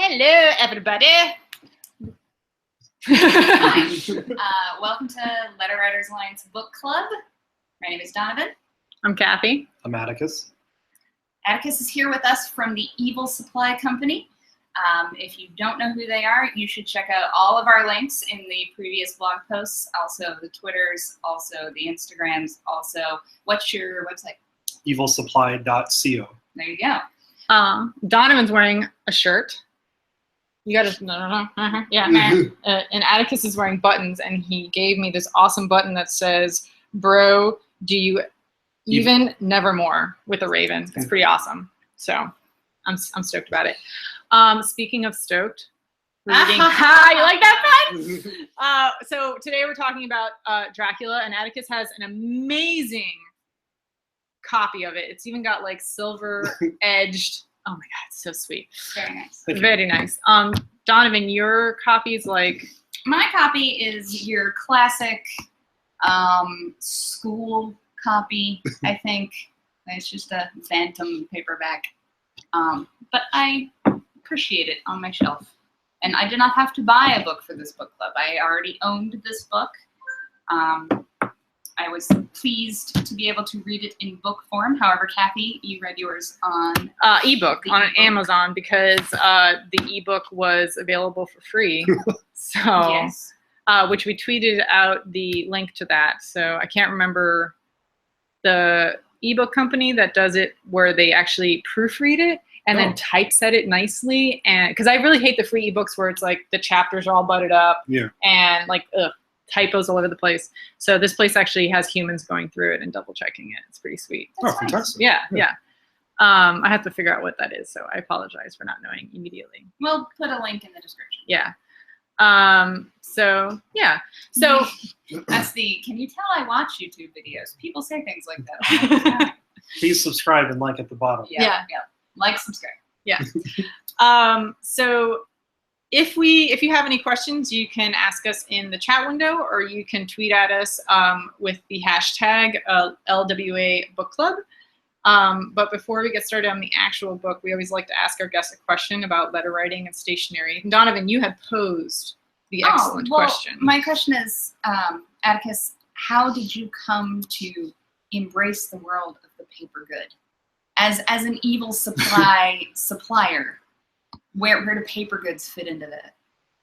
Hello, everybody. Hi. Welcome to Letter Writers Alliance Book Club. My name is Donovan. I'm Kathy. I'm Atticus. Atticus is here with us from the Evil Supply Company. If you don't know who they are, you should check out all of our links in the previous blog posts, also the Twitters, also the Instagrams, also, what's your website? evilsupply.co. There you go. Donovan's wearing a shirt. You gotta, yeah. And Atticus is wearing buttons, and he gave me this awesome button that says, "Bro, do you even nevermore?" with a raven. It's pretty awesome. So I'm stoked about it. Speaking of stoked, reading. You like that fun? So today we're talking about Dracula, and Atticus has an amazing copy of it. It's even got like silver edged. Oh my god, it's so sweet. Very nice. Very nice. Donovan, your copy is like... My copy is your classic school copy, I think. It's just a phantom paperback. But I appreciate it on my shelf. And I did not have to buy a book for this book club. I already owned this book. I was pleased to be able to read it in book form. However, Kathy, you read yours on ebook on Amazon because the ebook was available for free. So, yes. Which we tweeted out the link to that. So I can't remember the ebook company that does it, where they actually proofread it and then typeset it nicely. And because I really hate the free ebooks where it's like the chapters are all butted up and like typos all over the place. So this place actually has humans going through it and double checking it. It's pretty sweet. Oh, fantastic. Yeah. I have to figure out what that is, so I apologize for not knowing immediately. We'll put a link in the description. Yeah. So That's the, can you tell I watch YouTube videos? People say things like that all the time. Please subscribe and like at the bottom. Yeah. Like, subscribe. Yeah. So if you have any questions, you can ask us in the chat window, or you can tweet at us with the hashtag LWA Book Club. But before we get started on the actual book, we always like to ask our guests a question about letter writing and stationery. Donovan, you had posed the excellent question. My question is, Atticus, how did you come to embrace the world of the paper good? As an evil supplier, where do paper goods fit into that?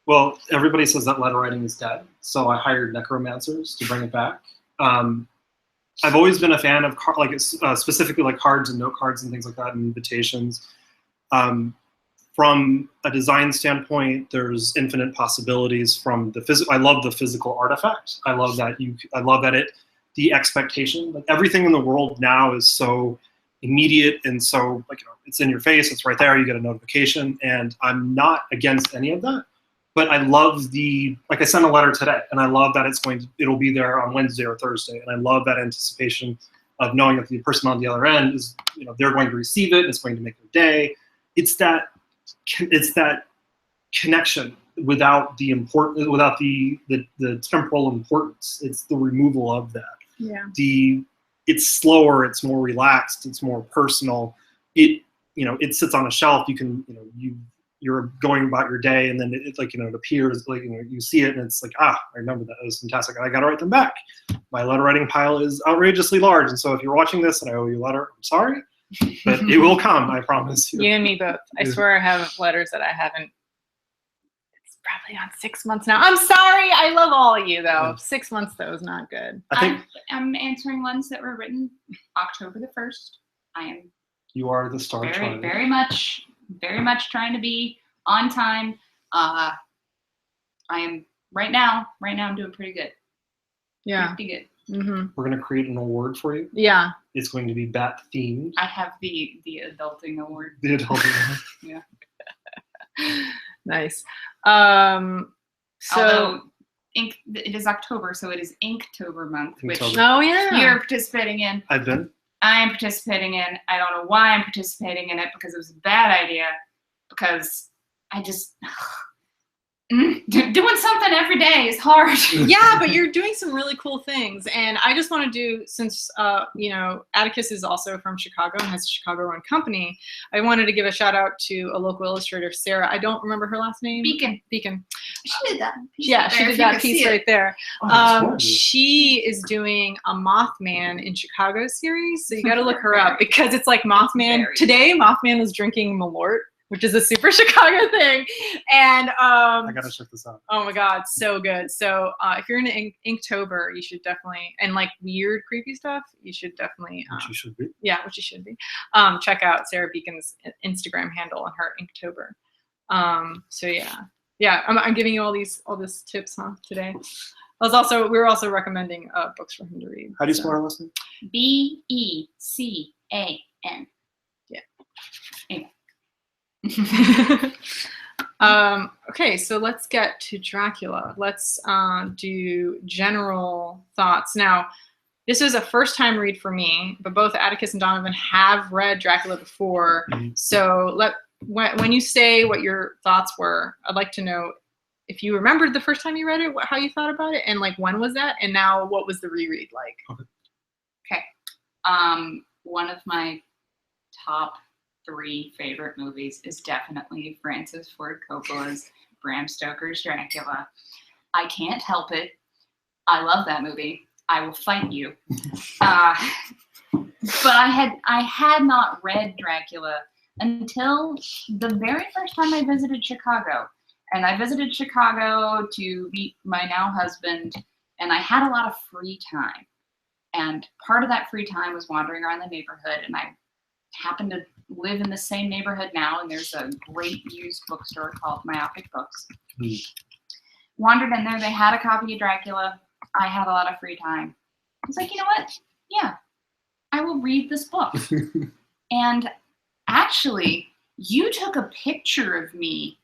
Well, everybody says that letter writing is dead, so I hired necromancers to bring it back. I've always been a fan of specifically like cards and note cards and things like that, and invitations. From a design standpoint, there's infinite possibilities. From the physical, I love the physical artifact. I love that the expectation. Like everything in the world now is so immediate and so it's in your face. It's right there. You get a notification, and I'm not against any of that. But I love I sent a letter today, and I love that it'll be there on Wednesday or Thursday, and I love that anticipation of knowing that the person on the other end is, they're going to receive it. It's going to make their day. It's that connection without the temporal importance. It's the removal of that. Yeah. It's slower. It's more relaxed. It's more personal. It sits on a shelf. You can you're going about your day, and then it appears, you see it, and it's like, I remember that. It was fantastic. I got to write them back. My letter writing pile is outrageously large, and so if you're watching this and I owe you a letter, I'm sorry, but it will come. I promise you. You and me both. I swear I have letters that I haven't. It's probably on 6 months now. I'm sorry. I love all of you though. Yeah. 6 months though is not good. I'm answering ones that were written October the 1st. You are the star child. Very much trying to be on time. I am right now I'm doing pretty good. Yeah. Pretty good. Mm-hmm. We're going to create an award for you. Yeah. It's going to be bat themed. I have the adulting award. The adulting award. Yeah. Nice. Although it is October, so it is Inktober month, which you're participating in. I've been. I am participating in. I don't know why I'm participating in it, because it was a bad idea. Because Doing something every day is hard. Yeah, but you're doing some really cool things. And I just want to do, since, you know, Atticus is also from Chicago and has a Chicago-run company, I wanted to give a shout out to a local illustrator, Sarah. I don't remember her last name. Beacon. She did that piece. Yeah, right she there, did if you that could piece see it. right there. Oh, that's gorgeous. She is doing a Mothman in Chicago series, so you got to look her up because it's like Mothman. Today, Mothman was drinking Malort, which is a super Chicago thing, and I gotta check this out. oh my God, so good. So if you're into Inktober, you should definitely, and like weird, creepy stuff, you should definitely, Which you should be. yeah, which you should be, check out Sarah Beacon's Instagram handle and her Inktober. So yeah, I'm giving you all these tips, today. We were also recommending books for him to read. How do you spell our last name? Becan. Yeah. Anyway. Okay, so let's get to Dracula. Let's do general thoughts. Now, this was a first-time read for me, but both Atticus and Donovan have read Dracula before. So when you say what your thoughts were, I'd like to know if you remembered the first time you read it, how you thought about it, and like when was that, and now what was the reread like? Okay. One of my top 3 favorite movies is definitely Francis Ford Coppola's Bram Stoker's Dracula. I can't help it. I love that movie. I will fight you. But I had not read Dracula until the very first time I visited Chicago. And I visited Chicago to meet my now husband, and I had a lot of free time. And part of that free time was wandering around the neighborhood, and I happened to live in the same neighborhood now, and there's a great used bookstore called Myopic Books. Wandered in there, they had a copy of Dracula. I had a lot of free time. I was like, you know what? Yeah, I will read this book. And actually, you took a picture of me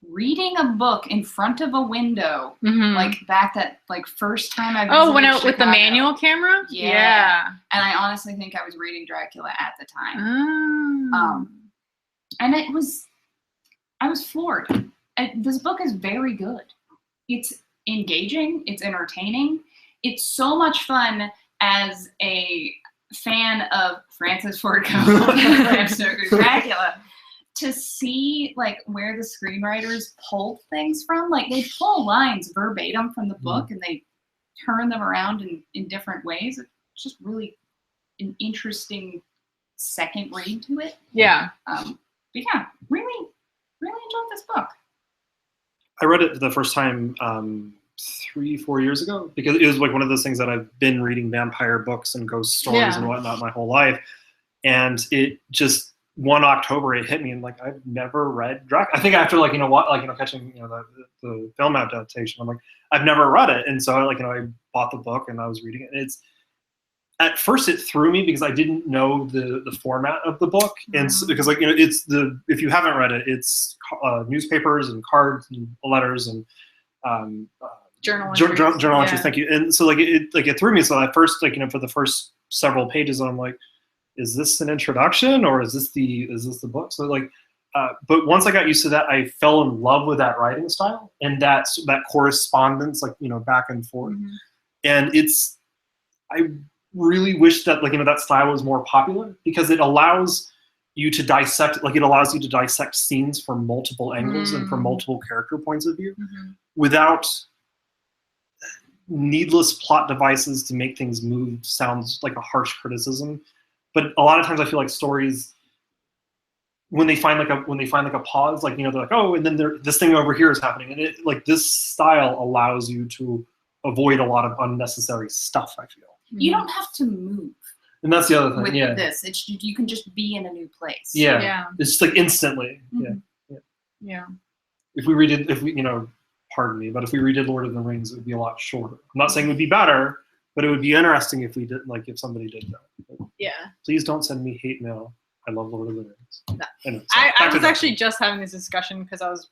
reading a book in front of a window, like back that first time I visited Chicago. With the manual camera? Yeah. And I honestly think I was reading Dracula at the time. And I was floored. This book is very good. It's engaging. It's entertaining. It's so much fun as a fan of Francis Ford Coppola and Bram Stoker's Dracula to see like where the screenwriters pulled things from. Like they pull lines verbatim from the book and they turn them around in different ways. It's just really an interesting second read to it. Yeah. But yeah, really enjoyed this book. I read it the first time 3-4 years ago because it was like one of those things that I've been reading vampire books and ghost stories and whatnot my whole life, and it just one October it hit me and like I've never read Dracula. I think after catching the film adaptation, I'm like I've never read it, and so I bought the book and I was reading it. And it's at first it threw me because I didn't know the format of the book, and so, because it's if you haven't read it, it's newspapers and cards and letters and journal entries. Thank you. And so it threw me. So at first for the first several pages, I'm like, is this an introduction or is this the book? So but once I got used to that, I fell in love with that writing style and that correspondence, back and forth. And I really wish that that style was more popular because it allows you to dissect, scenes from multiple angles and from multiple character points of view without needless plot devices to make things move. Sounds like a harsh criticism, but a lot of times I feel like stories, when they find a pause, they're like, oh, and then this thing over here is happening, and it this style allows you to avoid a lot of unnecessary stuff. I feel you don't have to move. And that's the other thing. With this, you can just be in a new place. Yeah. It's just instantly. Yeah. If we pardon me, but if we redid Lord of the Rings, it would be a lot shorter. I'm not saying it would be better, but it would be interesting if we did, if somebody did that. But please don't send me hate mail. I love Lord of the Rings. No. Anyway, I was actually just having this discussion because I was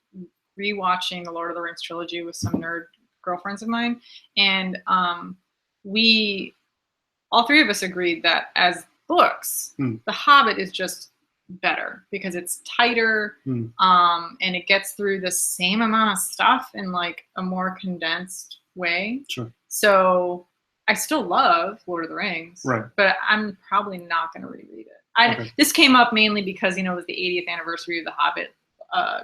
rewatching the Lord of the Rings trilogy with some nerd girlfriends of mine, and all 3 of us agreed that as books, The Hobbit is just better because it's tighter, Hmm. and it gets through the same amount of stuff in like a more condensed way. Sure. So I still love Lord of the Rings, Right. but I'm probably not going to reread it. Okay. This came up mainly because, it was the 80th anniversary of The Hobbit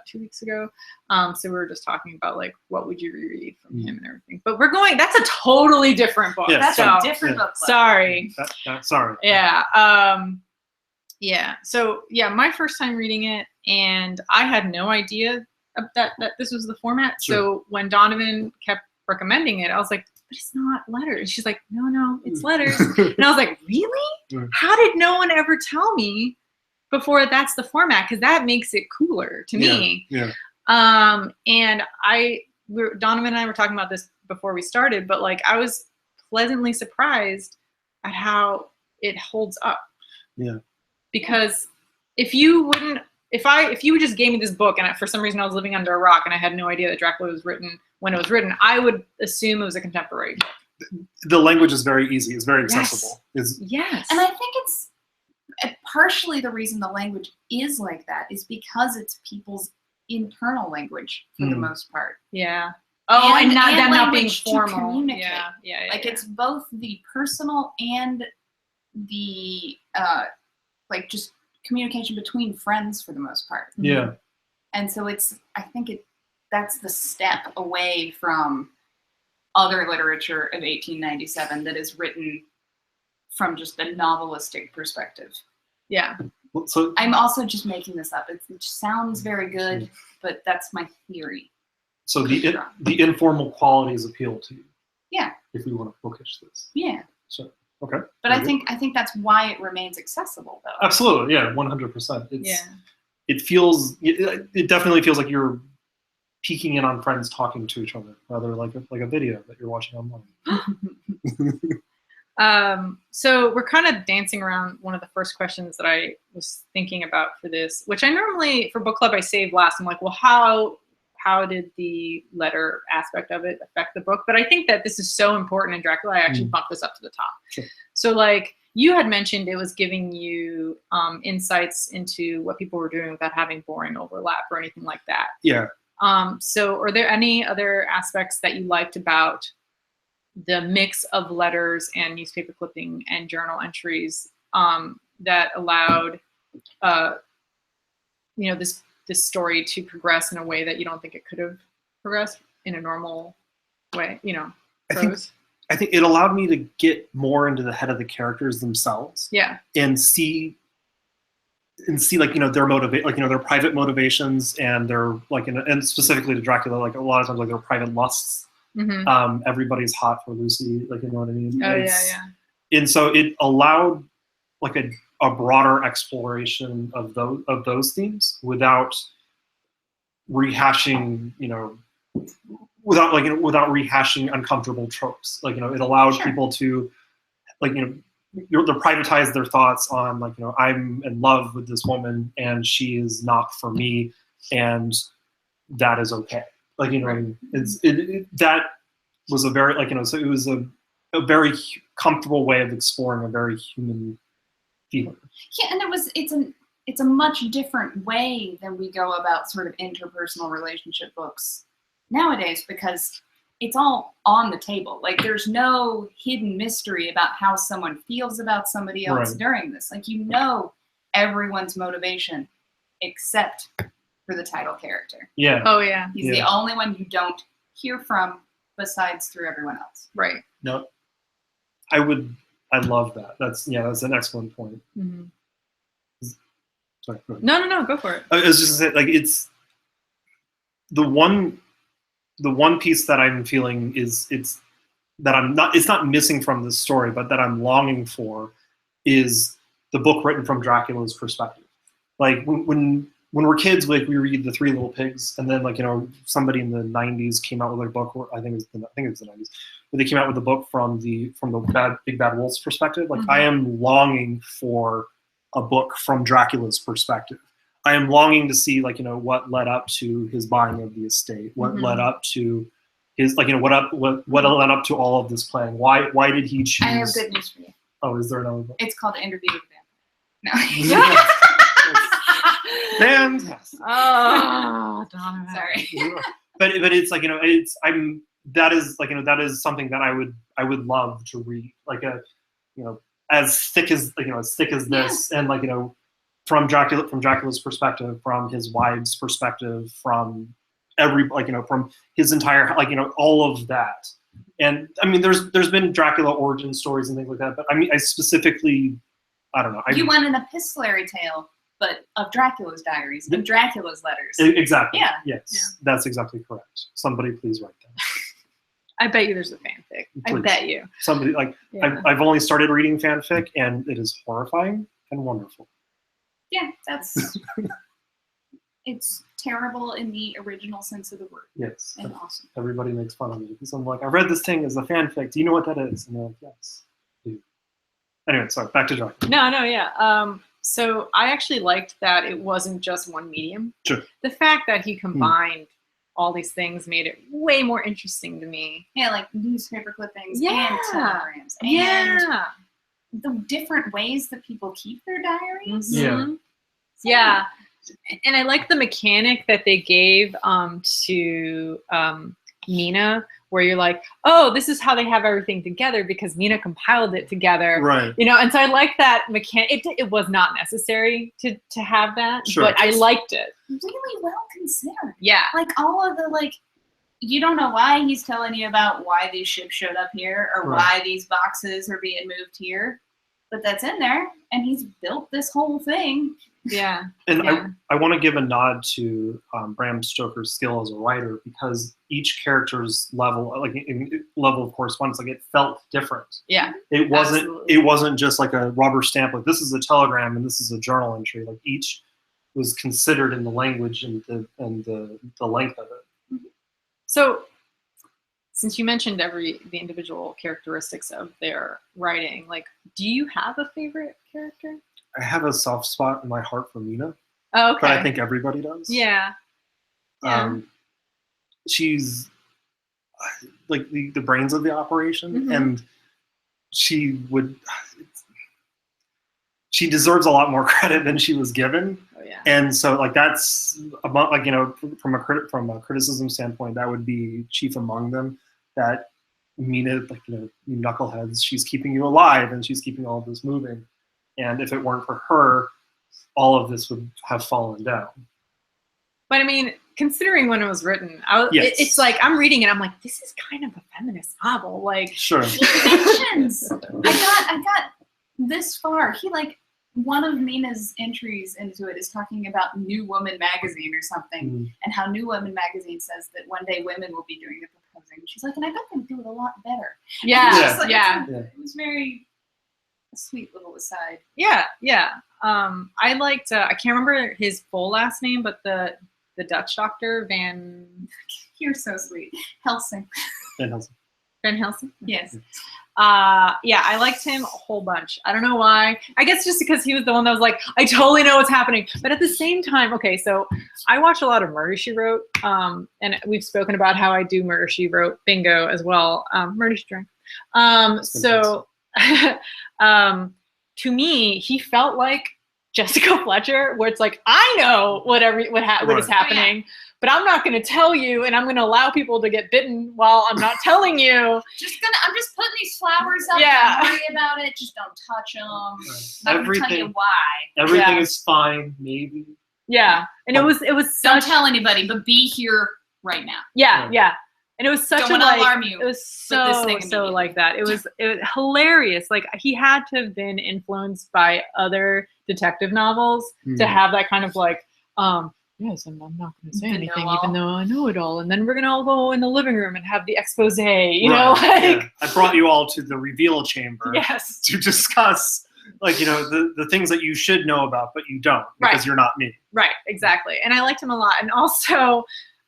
2 weeks ago. So we were just talking about like, what would you reread from him and everything. But that's a totally different book. Yeah, That's so, a different book club. sorry. Sorry. Yeah. Yeah. So yeah, my first time reading it, and I had no idea that this was the format. Sure. So when Donovan kept recommending it, I was like, but it's not letters. She's like, no, it's letters. And I was like, really? Mm. How did no one ever tell me before that's the format? Because that makes it cooler to me. Yeah. And Donovan and I were talking about this before we started, but like I was pleasantly surprised at how it holds up. Yeah. Because if you just gave me this book and for some reason I was living under a rock and I had no idea that Dracula was written when it was written, I would assume it was a contemporary book. The language is very easy. It's very accessible. Yes. And I think it's partially the reason the language is like that is because it's people's internal language for the most part. Yeah. Oh, and not them not being language to formal. communicate. Yeah. Like it's both the personal and the like just communication between friends for the most part. Yeah. And so I think that's the step away from other literature of 1897 that is written from just a novelistic perspective. Yeah. So I'm also just making this up. It sounds very good, but that's my theory. So the informal qualities appeal to you. Yeah. If we want to bookish this. Yeah. So okay. But I think that's why it remains accessible, though. Absolutely, yeah, 100%. Yeah. It definitely feels like you're peeking in on friends talking to each other, rather like a video that you're watching online. So we're kind of dancing around one of the first questions that I was thinking about for this, which I normally for book club I save last. I'm like, well, how did the letter aspect of it affect the book? But I think that this is so important in Dracula, I actually bumped this up to the top. Sure. So like you had mentioned, it was giving you insights into what people were doing without having boring overlap or anything like that. Yeah. So are there any other aspects that you liked about the mix of letters and newspaper clipping and journal entries that allowed, this story to progress in a way that you don't think it could have progressed in a normal way, prose? I think it allowed me to get more into the head of the characters themselves. Yeah. And see like, their their private motivations and their and specifically to Dracula, like a lot of times like their private lusts. Mm-hmm. Everybody's hot for Lucy, like, you know what I mean? Oh, yeah. And so it allowed like a broader exploration of those themes without rehashing, without rehashing uncomfortable tropes. Like, it allowed people to, like, to privatize their thoughts on, like, I'm in love with this woman and she is not for me, and that is okay. Like, that was a very, so it was a very comfortable way of exploring a very human feeling. Yeah, and it's a much different way than we go about sort of interpersonal relationship books nowadays, because it's all on the table. Like, there's no hidden mystery about how someone feels about somebody else during this. Like, everyone's motivation except for the title character. Yeah. Oh, yeah. He's the only one you don't hear from besides through everyone else. Right. No, I love that. That's an excellent point. Mm-hmm. Sorry, go ahead. No, go for it. I was just gonna say, like, it's the one piece that I'm feeling it's not missing from this story, but that I'm longing for is the book written from Dracula's perspective. Like, when we're kids, like, we read The Three Little Pigs, and then, like, somebody in the 90s came out with a book, I think it was the 90s, where they came out with a book from the Big Bad Wolf's perspective. Like, I am longing for a book from Dracula's perspective. I am longing to see, like, what led up to his buying of the estate, what led up to his, like, what led up to all of this plan. Why did he choose? I have good news for you. Oh, is there another book? It's called Interview with the Vampire. No. Fantastic. Oh, Donovan. Sorry. But it's like, that is something that I would love to read, like as thick as this, and from Dracula's perspective, from his wives' perspective, from from his entire, all of that. And I mean, there's been Dracula origin stories and things like that, but I mean, I specifically, I don't know. You want an epistolary tale, but of Dracula's diaries and Dracula's letters. Exactly. Yeah. Yes, Yeah. that's exactly correct. Somebody please write that. I bet you there's a fanfic. I Please. bet you. Somebody Yeah. I've only started reading fanfic, and it is horrifying and wonderful. Yeah, that's. It's terrible in the original sense of the word. Yes. And awesome. Everybody makes fun of me because I'm like, I read this thing as a fanfic. Do you know what that is? And they're like, yes. I do. Anyway, sorry. Back to Dracula. No, yeah. So I actually liked that it wasn't just one medium. Sure. The fact that he combined all these things made it way more interesting to me. Yeah, like newspaper clippings Yeah. and telegrams. And Yeah. the different ways that people keep their diaries. Yeah. Mhm. Yeah. And I like the mechanic that they gave to Mina, where you're like, oh, this is how they have everything together because Mina compiled it together. Right. And so I like that mechanic. It was not necessary to have that, Sure. but I liked it. Really well considered. Yeah. Like all of the you don't know why he's telling you about why these ships showed up here or Right. why these boxes are being moved here, but that's in there, and he's built this whole thing. Yeah. And Yeah. I want to give a nod to Bram Stoker's skill as a writer, because each character's level of correspondence, it felt different. Yeah. It wasn't. Absolutely. It wasn't just like a rubber stamp. Like, this is a telegram and this is a journal entry. Like, each was considered in the language and the length of it. So, since you mentioned the individual characteristics of their writing, do you have a favorite character? I have a soft spot in my heart for Mina, Oh, okay. but I think everybody does. Yeah. Yeah. She's like the brains of the operation, Mhm. and she deserves a lot more credit than she was given. Oh yeah. And so that's from a criticism standpoint, that would be chief among them. That Mina, you knuckleheads, she's keeping you alive and she's keeping all of this moving. And if it weren't for her, all of this would have fallen down. But I mean, considering when it was written, Yes. it's like I'm reading it. I'm like, this is kind of a feminist novel. Sure. Mentions. I got this far. He one of Mina's entries into it is talking about New Woman magazine or something, and how New Woman magazine says that one day women will be doing the proposing. She's like, and I bet they do it a lot better. Yeah. Yeah. It was very a sweet little aside. Yeah. I liked. I can't remember his full last name, but the Dutch doctor Van You're so sweet. Helsing. Van Helsing. Yes. Yeah, I liked him a whole bunch. I don't know why. I guess just because he was the one that was like, I totally know what's happening. But at the same time, okay, so I watch a lot of Murder, She Wrote, and we've spoken about how I do Murder, She Wrote bingo as well. Murder, She Drank. So to me, he felt like Jessica Fletcher, where it's like, I know what is happening. Yeah. But I'm not going to tell you, and I'm going to allow people to get bitten while I'm not telling you. I'm just putting these flowers up. Yeah. Don't worry about it. Just don't touch them. Right. I'm going to tell you why. Everything Yeah. is fine, maybe. Yeah, and it was Don't such. tell anybody, but be here right now. Yeah, and it was such Don't a want to alarm you. It was but this so thing immediately. like that. It was hilarious. Like, he had to have been influenced by other detective novels to have that kind of yes, I'm not going to say The anything, know-all. even though I know it all. And then we're going to all go in the living room and have the expose, Right, yeah. I brought you all to the reveal chamber yes. to discuss, the things that you should know about, but you don't, because Right. you're not me. Right, exactly. And I liked him a lot. And also,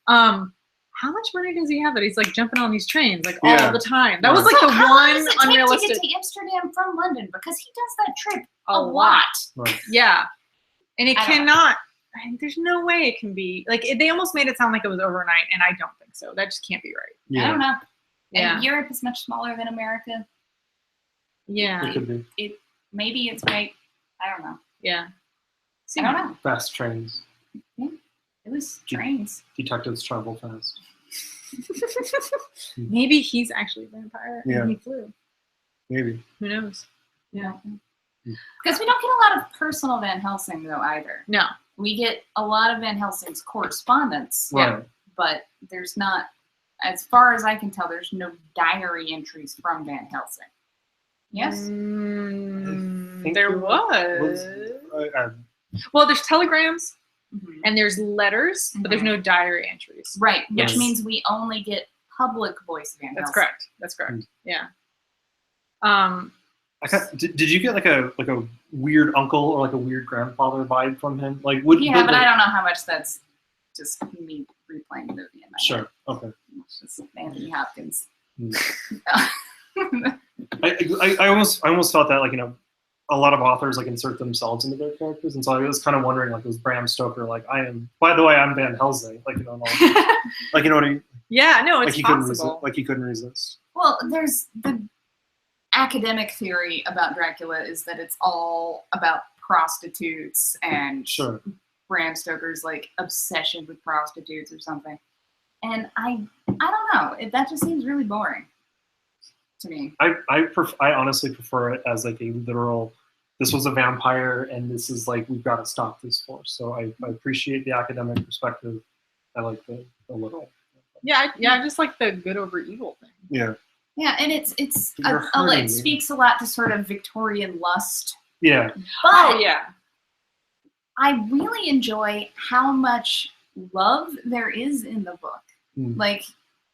how much money does he have that he's jumping on these trains Yeah. all the time? That was So the how long one does it take unrealistic. to get to Amsterdam from London? Because he does that trip A a lot. Right. Yeah. And it I don't cannot, there's no way it can be, they almost made it sound like it was overnight, and I don't think so. That just can't be right. I don't know. Yeah. And Europe is much smaller than America. Yeah. It could be. Maybe it's right. I don't know. Yeah. I don't know. Fast trains. Yeah, it was trains. Detectives travel fast. Maybe he's actually a vampire and he flew. Maybe. Who knows? Yeah. Because we don't get a lot of personal Van Helsing, though, either. No. We get a lot of Van Helsing's correspondence. Right. But there's not, as far as I can tell, there's no diary entries from Van Helsing. Yes? There was. Well, there's telegrams and there's letters, but there's no diary entries. Right, which means we only get public voice Van Helsing. That's correct. That's correct. Yeah. Did you get like a weird uncle or like a weird grandfather vibe from him? Like, but I don't know how much that's just me replaying the movie in my Sure. head. Okay. It's just Anthony Hopkins. I almost felt that, like, a lot of authors like insert themselves into their characters, and so I was kind of wondering, like, was Bram Stoker like, by the way, I'm Van Helsing, like, like, you know what I mean? Yeah, no, it's like possible. He couldn't resist. Well, there's the academic theory about Dracula is that it's all about prostitutes and Bram Stoker's like obsession with prostitutes or something. And I don't know. That just seems really boring to me. I honestly prefer it as like a literal, this was a vampire and this is like, we've got to stop this force. So I appreciate the academic perspective. I like the literal. Yeah, I just like the good over evil thing. Yeah. Yeah, and it speaks a lot to sort of Victorian lust. Yeah. But I really enjoy how much love there is in the book. Like,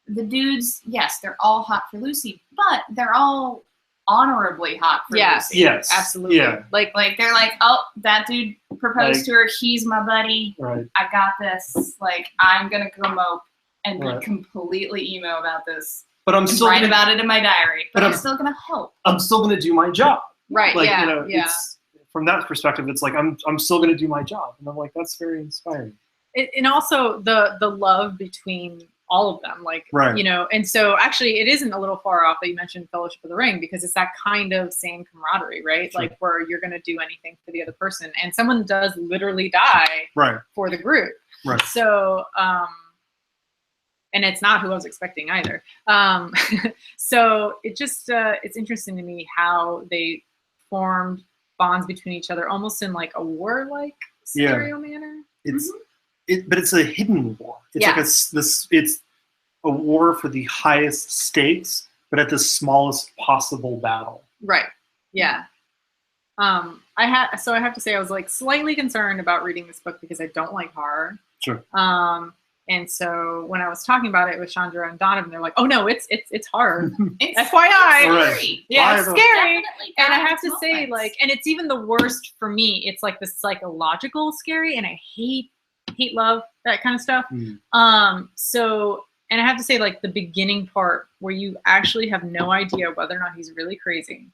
the dudes, yes, they're all hot for Lucy, but they're all honorably hot for Lucy. Yes, absolutely. Yeah. Like they're like, oh, that dude proposed to her. He's my buddy. Right. I got this. Like, I'm gonna go mope and be completely emo about this. But I'm still write about it in my diary. But I'm still gonna help. I'm still gonna do my job. Right. Like, yeah. It's, from that perspective, it's like I'm still gonna do my job, and I'm like, that's very inspiring. And also the love between all of them, like, and so actually it isn't a little far off that you mentioned Fellowship of the Ring, because it's that kind of same camaraderie, right? Like, where you're going to do anything for the other person, and someone does literally die for the group. Right. So, and it's not who I was expecting either. So it just, it's interesting to me how they formed bonds between each other, almost in like a warlike scenario manner. But it's a hidden war. It's like it's a war for the highest stakes, but at the smallest possible battle. Right. Yeah. I have to say I was like slightly concerned about reading this book because I don't like horror. Sure. And so when I was talking about it with Chandra and Donovan, they're like, "Oh no, it's horror." It's FYI. Scary. Yeah, it's scary. And I have to moments. say, like, and it's even the worst for me. It's like the psychological scary, and I hate love, that kind of stuff. So, and I have to say, like, the beginning part where you actually have no idea whether or not he's really crazy.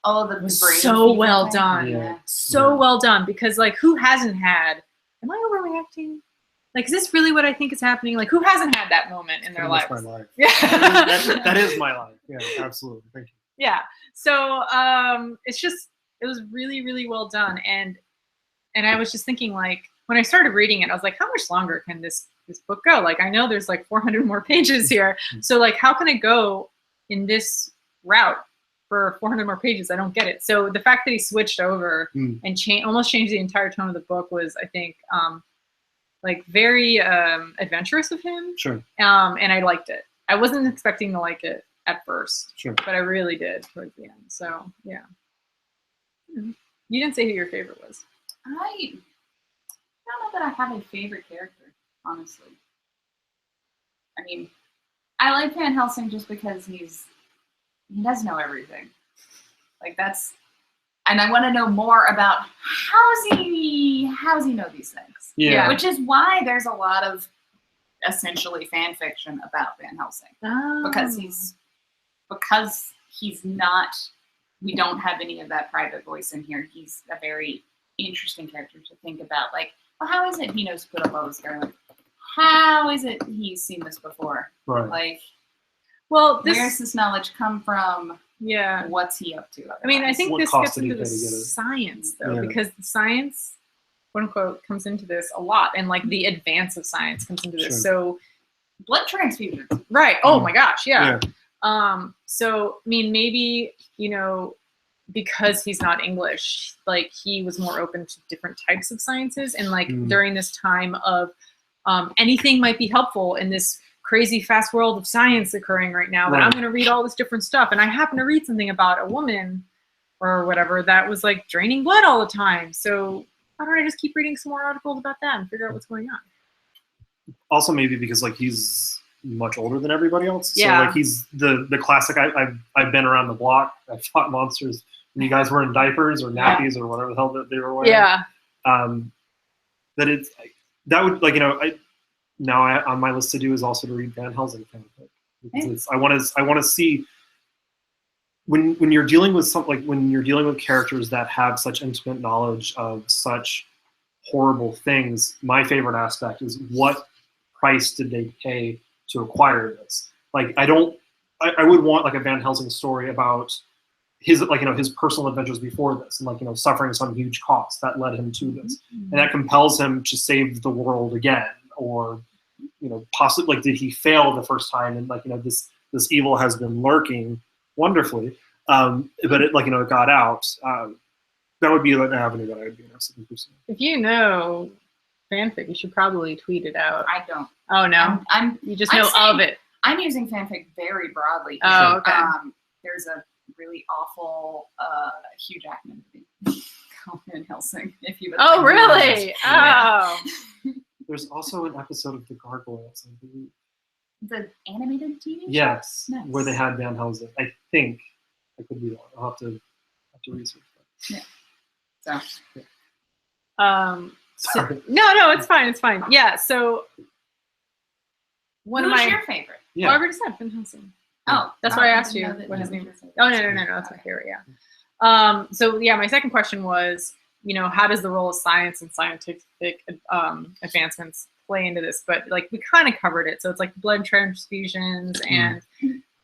Oh, the brain. So well done. Yeah. So well done, because like, who hasn't had, am I overreacting? Like, is this really what I think is happening? Like, who hasn't had that moment in their lives? That's my life. Yeah. that is my life. Yeah, absolutely. Thank you. Yeah. So it was really, really well done. And I was just thinking, like, when I started reading it, I was like, how much longer can this book go? Like, I know there's like 400 more pages here. So like, how can it go in this route for 400 more pages? I don't get it. So the fact that he switched over and almost changed the entire tone of the book was, I think, like, very adventurous of him. Sure. And I liked it. I wasn't expecting to like it at first, but I really did towards the end. So yeah. You didn't say who your favorite was. I don't know that I have a favorite character, honestly. I mean, I like Van Helsing just because he does know everything. Like, that's, and I want to know more about how does he know these things? Yeah. Which is why there's a lot of essentially fan fiction about Van Helsing. Oh. Because he's not, we don't have any of that private voice in here. He's a very interesting character to think about. Like, well, how is it he knows to put a bow together? Like, how is it he's seen this before? Right. Like, well, where's this knowledge come from? Yeah. What's he up to? Otherwise? I mean, I think What this cost gets did he into the pay to get it? science, though, Yeah. because the science quote unquote comes into this a lot, and like the advance of science comes into this. Sure. So Blood transfusions. right. Oh my gosh. Yeah. Yeah. So I mean, maybe, you know, because he's not English, like he was more open to different types of sciences, and like during this time of anything might be helpful in this crazy fast world of science occurring right now, that I'm going to read all this different stuff, and I happen to read something about a woman or whatever that was like draining blood all the time. So why don't I just keep reading some more articles about that and figure out what's going on? Also, maybe because like he's much older than everybody else. Yeah. So like he's the classic. I've been around the block. I fought monsters when you guys were in diapers or nappies or whatever the hell that they were wearing. Yeah. That it's that would like, you know, on my list to do is also to read Van Helsing fanfic, because I want to see when you're dealing with when you're dealing with characters that have such intimate knowledge of such horrible things. My favorite aspect is what price did they pay to acquire this? Like I would want like a Van Helsing story about his, like, you know, his personal adventures before this, and like, you know, suffering some huge cost that led him to this, and that compels him to save the world again, or, you know, possibly like, did he fail the first time, and like, you know, this evil has been lurking wonderfully, but it, like, you know, it got out. That would be an avenue that I would be interested in pursuing. If you know fanfic, you should probably tweet it out. I don't. Oh no, you just know of it. I'm using fanfic very broadly. Oh, okay. There's a really awful Hugh Jackman movie called Van Helsing. If you would. Oh really? Oh. There's also an episode of The Gargoyles, I believe. The animated TV show? Yes, nice. Where they had Van Helsing. I think I could be wrong. I'll have to research that. Yeah. So. Yeah. Sorry. No, it's fine. It's fine. Yeah. So Who's your favorite? Well, I already said Van Helsing. Oh, that's why I asked you what his name is. Oh no, that's my favorite. Yeah. So yeah, my second question was, you know, how does the role of science and scientific advancements play into this? But like we kind of covered it. So it's like blood transfusions and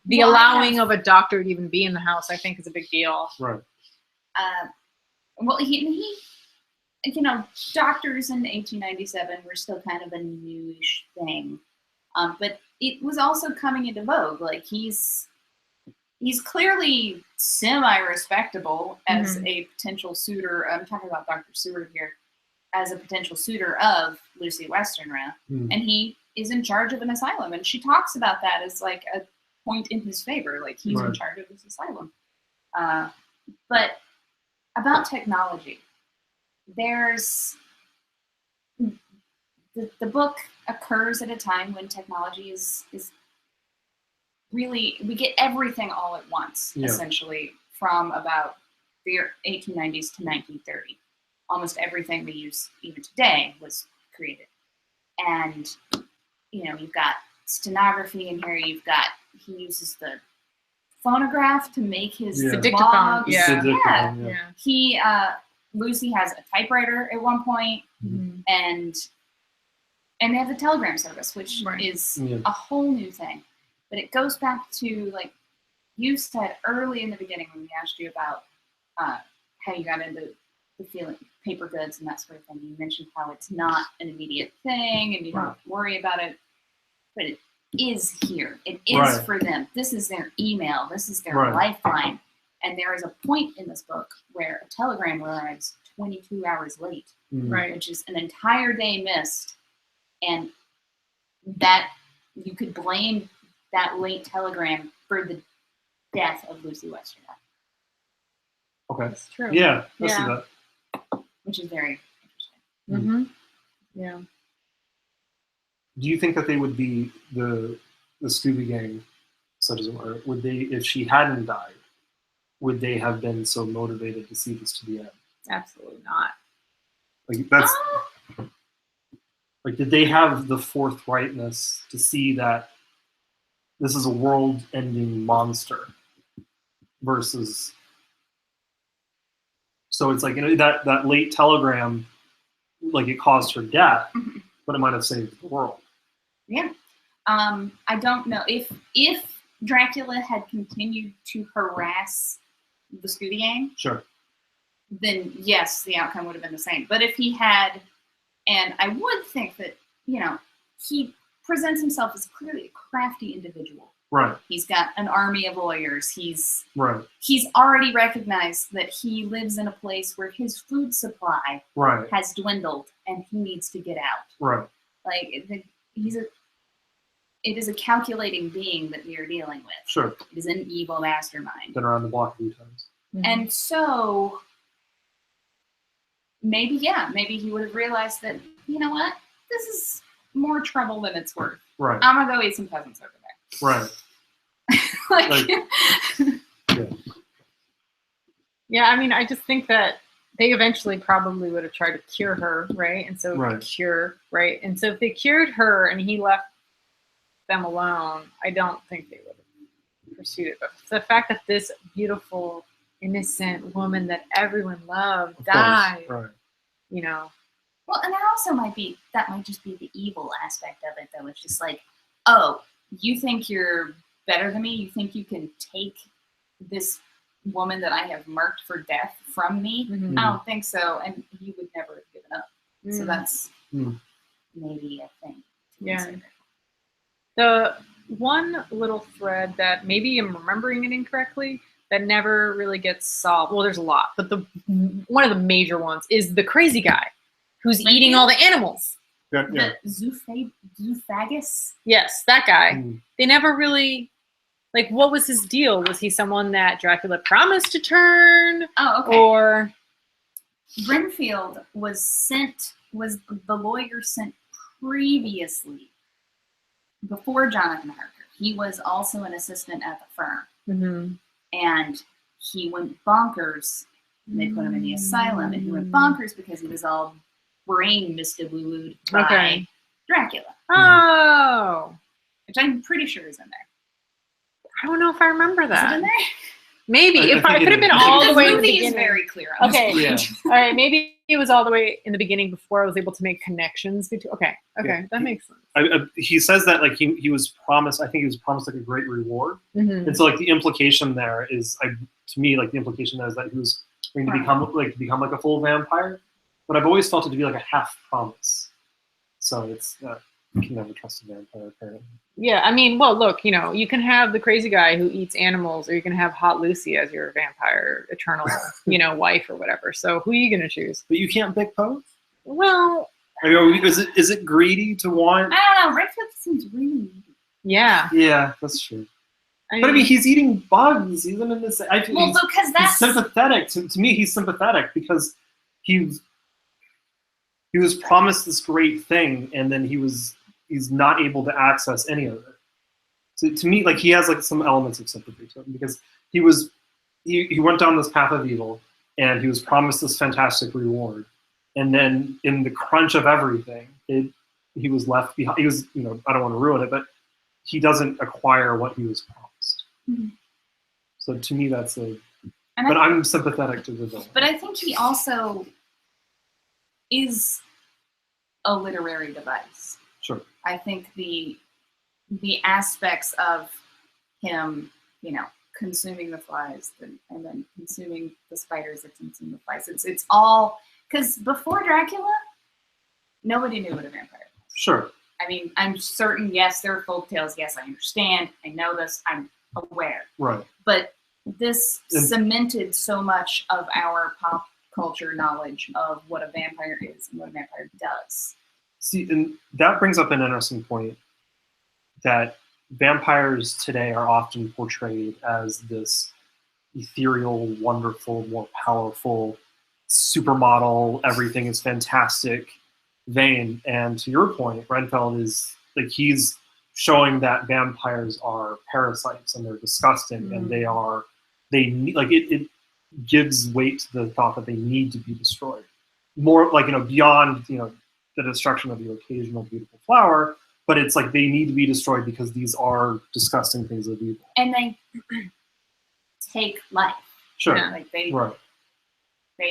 the allowing of a doctor to even be in the house, I think, is a big deal. Right. Well, he you know, doctors in 1897 were still kind of a newish thing, but it was also coming into vogue. Like he's clearly semi-respectable as a potential suitor. I'm talking about Dr. Seward here, as a potential suitor of Lucy Westenra, and he is in charge of an asylum, and she talks about that as like a point in his favor, like he's in charge of this asylum. But about technology, there's the book occurs at a time when technology is really, we get everything all at once, essentially, from about the 1890s to 1930. Almost everything we use even today was created. And, you know, you've got stenography in here, he uses the phonograph to make his dictaphone. Lucy has a typewriter at one point, and they have the telegram service, which is a whole new thing. But it goes back to, like you said early in the beginning when we asked you about how you got into the feeling paper goods and that sort of thing. You mentioned how it's not an immediate thing and you don't have to worry about it, but it is here. It is for them. This is their email. This is their lifeline. And there is a point in this book where a telegram arrives 22 hours late, which is an entire day missed. And that you could blame that late telegram for the death of Lucy Westenra. Okay. That's true. Yeah, I see that. Which is very interesting. Yeah. Do you think that they would be the Scooby Gang, such as it were, would they, if she hadn't died, would they have been so motivated to see this to the end? Absolutely not. Like that's like, did they have the forthrightness to see that this is a world-ending monster versus? So it's like, you know, that late telegram, like it caused her death, but it might have saved the world. Yeah. I don't know if Dracula had continued to harass the Scooby Gang. Sure. then yes, the outcome would have been the same. But if he had, and I would think that, you know, he presents himself as clearly a crafty individual. Right. He's got an army of lawyers. He's already recognized that he lives in a place where his food supply has dwindled and he needs to get out. Right. Like it is a calculating being that we are dealing with. Sure. It is an evil mastermind. Been around the block a few times. Mm-hmm. And so maybe he would have realized that, you know what, this is more trouble than it's worth. Right. I'm gonna go eat some peasants over there. Right. Yeah, I mean, I just think that they eventually probably would have tried to cure her, right? And so And so if they cured her and he left them alone, I don't think they would have pursued it. But the fact that this beautiful, innocent woman that everyone loved died, you know. Well, and that might just be the evil aspect of it, though. It's just like, oh, you think you're better than me? You think you can take this woman that I have marked for death from me? Mm-hmm. I don't think so. And he would never have given up. Mm. So that's maybe a thing. Yeah. The one little thread that maybe I'm remembering it incorrectly that never really gets solved. Well, there's a lot, but one of the major ones is the crazy guy who's eating all the animals. The Zoophagus? Yes, that guy. They never really, like, what was his deal? Was he someone that Dracula promised to turn? Oh, okay. Or Renfield was the lawyer sent previously, before Jonathan Harker. He was also an assistant at the firm. Mm-hmm. And he went bonkers. And they put him in the asylum, and he went bonkers because he was all brain misdelued by Dracula. Oh. Which I'm pretty sure is in there. I don't know if I remember that. Is it in there? Maybe. It could have been all the way in the beginning. The movie is very clear on Okay. this. All right. Maybe it was all the way in the beginning before I was able to make connections between. Okay. That makes sense. He says that like he was promised. I think he was promised like a great reward, and so like the implication there is, to me, like the implication there is that he was going to become like a full vampire. But I've always felt it to be like a half promise. So it's you can never trust a vampire, apparently. Yeah, I mean, well, look, you know, you can have the crazy guy who eats animals, or you can have Hot Lucy as your vampire eternal, wife or whatever. So who are you gonna choose? But you can't pick both. Well, is it greedy to want? I don't know. Redfield seems really needy. Yeah. Yeah, that's true. But I mean, he's eating bugs. Even in this, because that's he's sympathetic. To me, he's sympathetic because he was promised this great thing, and then he's not able to access any of it. So to me, like, he has like some elements of sympathy to him because he went down this path of evil, and he was promised this fantastic reward, and then in the crunch of everything, he was left behind. He was, I don't want to ruin it, but he doesn't acquire what he was promised. Mm-hmm. So to me, that's I'm sympathetic to the villain. But I think he also is a literary device. Sure. I think the aspects of him, consuming the flies and then consuming the spiders that consume the flies. It's all because before Dracula, nobody knew what a vampire was. Sure. I mean, I'm certain. Yes, there are folk tales. Yes, I understand. I know this. I'm aware. Right. But this cemented so much of our pop culture knowledge of what a vampire is and what a vampire does. See, and that brings up an interesting point, that vampires today are often portrayed as this ethereal, wonderful, more powerful, supermodel, everything is fantastic vein. And to your point, Renfield is like, he's showing that vampires are parasites and they're disgusting, and it gives weight to the thought that they need to be destroyed. More like, beyond, the destruction of the occasional beautiful flower, but it's like they need to be destroyed because these are disgusting things of evil. And they take life. Sure. Like they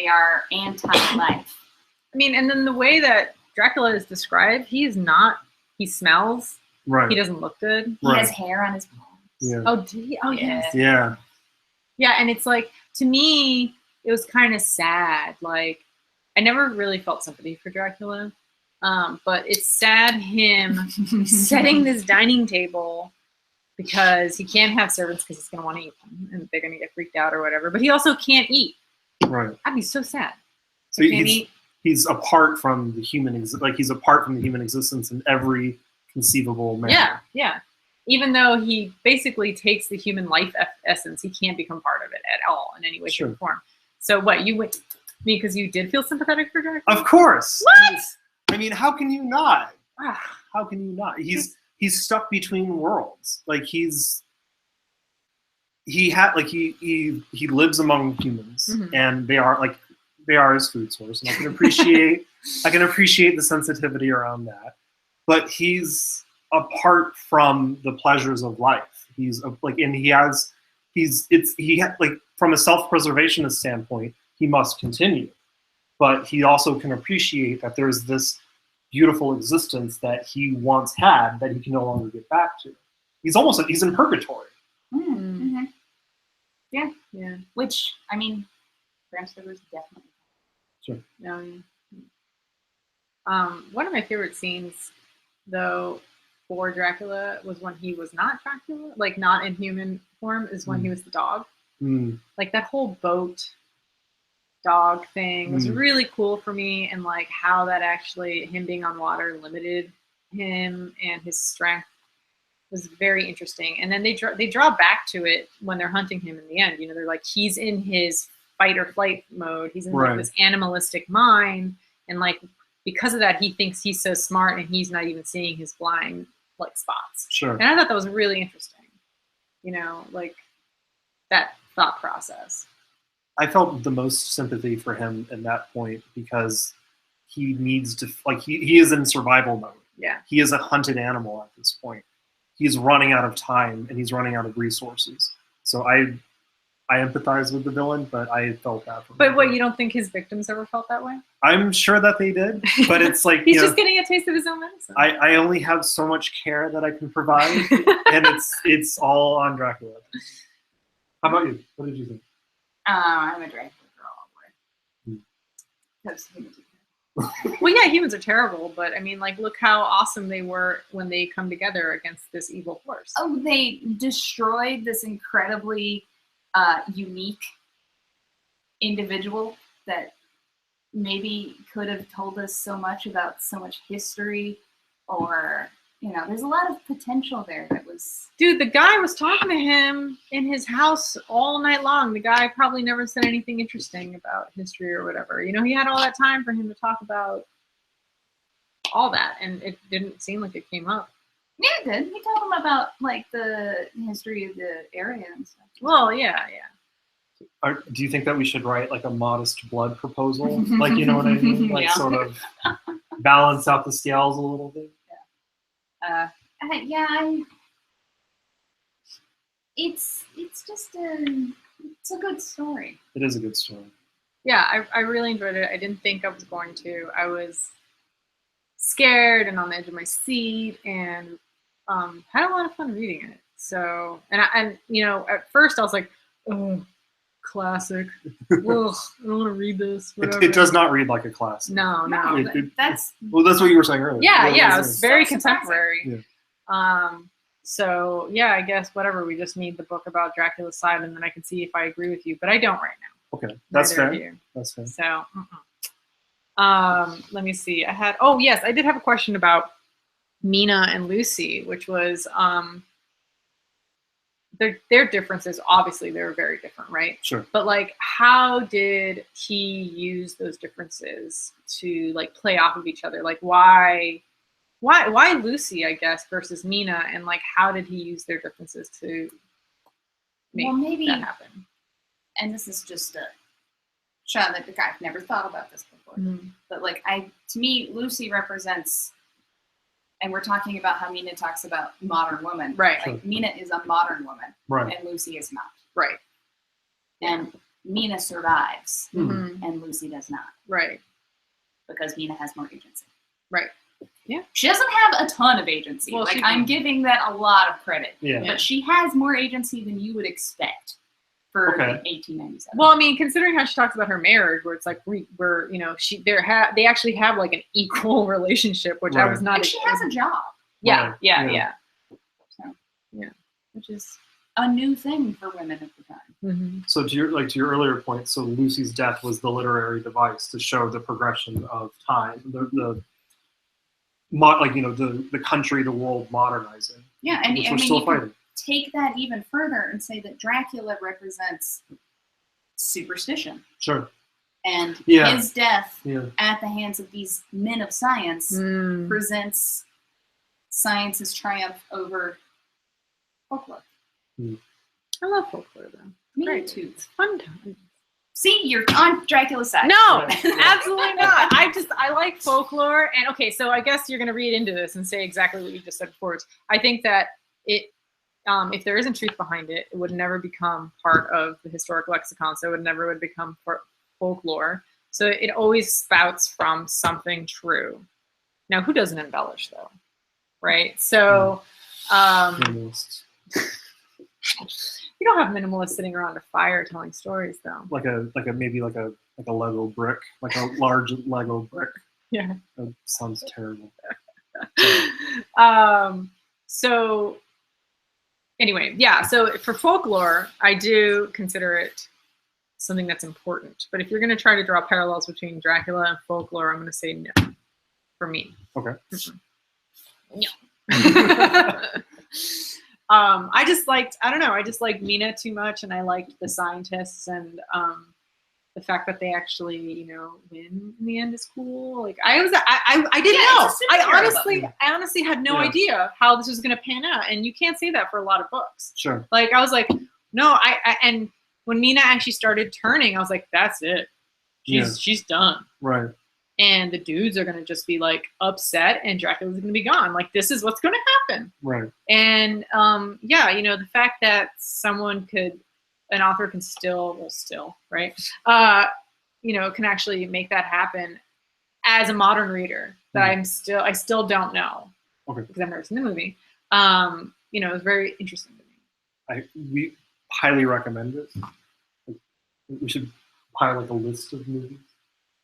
are anti-life. I mean, and then the way that Dracula is described, he smells. Right. He doesn't look good. He has hair on his palms. Yeah. Oh, did he? Oh, yes. Yeah. Yeah, and it's like, to me, it was kind of sad. Like, I never really felt sympathy for Dracula, but it's sad him setting this dining table because he can't have servants because he's going to want to eat them and they're going to get freaked out or whatever. But he also can't eat. Right. I'd be so sad. So I can't eat. He's apart from the human, he's apart from the human existence in every conceivable manner. Yeah, yeah. Even though he basically takes the human life essence, he can't become part of it at all in any way, shape, or form. So what, you went because you did feel sympathetic for Dracula? Of course. What? I mean, how can you not? Ah. How can you not? He's stuck between worlds. Like he lives among humans, and they are his food source, and I can appreciate the sensitivity around that. But he's apart from the pleasures of life. He's from a self-preservationist standpoint, he must continue. But he also can appreciate that there's this beautiful existence that he once had that he can no longer get back to. He's in purgatory. Mm-hmm. Yeah. Yeah. Which, I mean, Bram Stoker's definitely. Sure. One of my favorite scenes, though, for Dracula was when he was not Dracula, like not in human form, is when he was the dog. Like that whole boat dog thing was really cool for me, and like how that actually, him being on water, limited him and his strength was very interesting. And then they draw back to it when they're hunting him in the end. You know, they're like, he's in his fight or flight mode. He's in like this animalistic mind, and like because of that, he thinks he's so smart, and he's not even seeing his blind like spots. Sure. And I thought that was really interesting. You know, like that thought process. I felt the most sympathy for him in that point because he needs to, like, he is in survival mode. Yeah. He is a hunted animal at this point. He's running out of time and he's running out of resources. So I empathize with the villain, but I felt that for him. But what, you don't think his victims ever felt that way? I'm sure that they did, but it's like, he's just getting a taste of his own medicine. I only have so much care that I can provide, and it's all on Dracula. How about you? What did you think? I'm a Dracula girl all the way. Because humans are terrible. Well, yeah, humans are terrible, but I mean, like, look how awesome they were when they come together against this evil force. Oh, they destroyed this incredibly unique individual that maybe could have told us so much about so much history, or, you know, there's a lot of potential there that was... Dude, the guy was talking to him in his house all night long. The guy probably never said anything interesting about history or whatever. You know, he had all that time for him to talk about all that, and it didn't seem like it came up. Yeah, it did. He told him about, like, the history of the area and stuff. Well, yeah. Do you think that we should write, like, a modest blood proposal? Like, you know what I mean? Like, sort of balance out the scales a little bit? It's just it's a good story. It is a good story. Yeah, I really enjoyed it. I didn't think I was going to. I was scared and on the edge of my seat, and had a lot of fun reading it. So, and you know, at first I was like, oh, classic. Ugh, I don't want to read this. It does not read like a classic. No. That's what you were saying earlier. Yeah, it was very contemporary. Yeah. So yeah, I guess whatever. We just need the book about Dracula's side, and then I can see if I agree with you. But I don't right now. Okay, that's Neither fair. That's fair. So, let me see. I did have a question about Mina and Lucy, which was their differences. Obviously, they were very different, right? Sure. But like, how did he use those differences to like play off of each other? Like, why Lucy, I guess, versus Mina, and like, how did he use their differences to make that happen? And this is just a shot that I've never thought about this before. But like, to me, Lucy represents, and we're talking about how Mina talks about modern woman. Right. Like, Sure. Mina is a modern woman. Right. And Lucy is not. Right. And Mina survives, Mm-hmm. and Lucy does not. Right. Because Mina has more agency. Right. Yeah. She doesn't have a ton of agency. Well, like, I'm giving that a lot of credit. Yeah. But she has more agency than you would expect. for Okay. 1897. Well, I mean, considering how she talks about her marriage, where it's like we're you know they actually have like an equal relationship, which I was not. And she has a job. Yeah, Right. yeah, Yeah. yeah. So Yeah, which is. a new thing for women at the time. Mm-hmm. So to your earlier point, so Lucy's death was the literary device to show the progression of time, the country, the world modernizing. Yeah, and which I we're mean, still you could fighting. take that even further and say that Dracula represents superstition, Sure. and Yeah. his death Yeah. at the hands of these men of science Mm. presents science's triumph over folklore. I love folklore though. Me Great. too. It's fun time. See, you're on Dracula's side. No, Right. absolutely not. I like folklore, and okay, so I guess you're gonna read into this and say exactly what you just said before. I think that if there isn't truth behind it, it would never become part of the historic lexicon. So it never would become folklore. So it always spouts from something true. Now, who doesn't embellish though, right? So. Minimalists. You don't have minimalists sitting around a fire telling stories, though. Maybe like a Lego brick, like a large Lego brick. Yeah. That sounds terrible. So anyway, yeah. So for folklore, I do consider it something that's important. But if you're going to try to draw parallels between Dracula and folklore, I'm going to say no. For me. Okay. No. I just liked Mina too much, and I liked the scientists, and the fact that they actually, win in the end is cool. Like I didn't know. I honestly had no idea how this was going to pan out, and you can't say that for a lot of books. Sure. Like I was like, no, and when Mina actually started turning, I was like, that's it. She's done. Right. And the dudes are going to just be like upset, and Dracula's going to be gone. Like this is what's going to happen. Right. And the fact that an author can right, can actually make that happen as a modern reader. That I still don't know. Okay. Because I've never seen the movie. It was very interesting to me. We highly recommend it. We should pile like a list of movies.